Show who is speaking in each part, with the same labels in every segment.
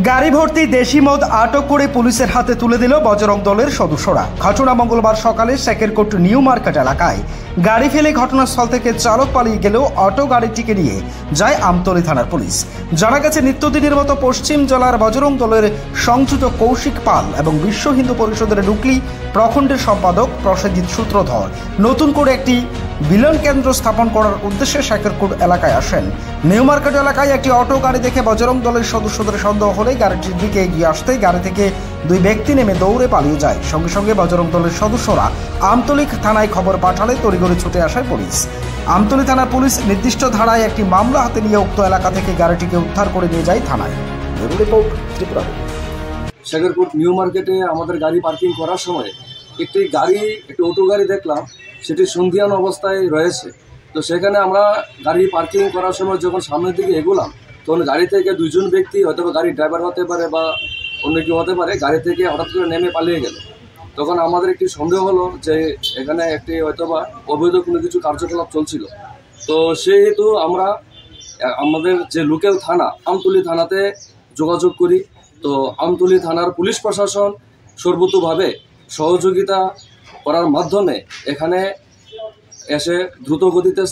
Speaker 1: গাড়ি ভর্তি দেশি মদ আটক করে পুলিশের হাতে তুলে দিল বজরং দলের সদস্যরা। ঘটনা মঙ্গলবার সকালে শেখেরকোট নিউ মার্কেট এলাকায় গাড়ি ফেলে ঘটনাস্থল থেকে চালক পালিয়ে গেলেও অটো গাড়িটিকে নিয়ে যায় আমতলী থানার পুলিশ। জানা গেছে, নিত্যদিনের মতো পশ্চিম জেলার বজরং দলের সংযুক্ত কৌশিক পাল এবং বিশ্ব হিন্দু পরিষদের ডুকলি প্রখণ্ডের সম্পাদক প্রসেনজিৎ সূত্রধর নতুন করে একটি বিলন কেন্দ্র স্থাপন করার উদ্দেশ্যে শেখেরকোট এলাকায় আসেন। নিউ মার্কেট এলাকায় একটি অটো গাড়ি দেখে বজরং দলের সদস্যদের সন্দেহ হলে গাড়িটির দিকে এগিয়ে আসতেই গাড়ি থেকে দুই ব্যক্তি নেমে দৌড়ে পালিয়ে যায়। সঙ্গে সঙ্গে বজরং দলের সদস্যরা আমতলী থানায় খবর পাঠালে তড়িঘড়ি ছুটে আসায় পুলিশ। আমতলী থানার পুলিশ নির্দিষ্ট ধারায় একটি মামলা হাতে নিয়ে উক্ত এলাকা থেকে গাড়িটিকে উদ্ধার করে নিয়ে যায় থানায়। রিপোর্ট ত্রিপুরা।
Speaker 2: শেখেরকোট নিউ মার্কেটে আমাদের গাড়ি পার্কিং করার সময় একটি অটো গাড়ি দেখলাম, সেটি সন্ধিয়ান অবস্থায় রয়েছে। তো সেখানে আমরা গাড়ি পার্কিং করার সময় যখন সামনের দিকে এগোলাম, তখন গাড়ি থেকে দুইজন ব্যক্তি, হয়তো গাড়ির ড্রাইভার হতে পারে বা অন্য কেউ হতে পারে, গাড়ি থেকে হঠাৎ করে নেমে পালিয়ে গেল। তখন আমাদের একটি সন্দেহ হলো যে এখানে একটি হয়তোবা অবৈধ কোনো কিছু কার্যকলাপ চলছিল। তো সেহেতু আমরা আমাদের যে লোকাল থানা আমতলী থানাতে যোগাযোগ করি। তো আমতলী থানার পুলিশ প্রশাসন সর্বতোভাবে সহযোগিতা করার মাধ্যমে এখানে এসে দ্রুত গতিতে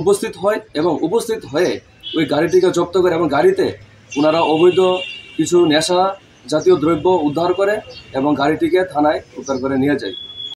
Speaker 2: উপস্থিত হয় এবং উপস্থিত হয়ে ওই গাড়িটিকে জব্দ করে এবং গাড়িতে ওনারা অবৈধ কিছু নেশা জাতীয় দ্রব্য উদ্ধার করে এবং গাড়িটিকে থানায় উদ্ধার করে নিয়ে যায়।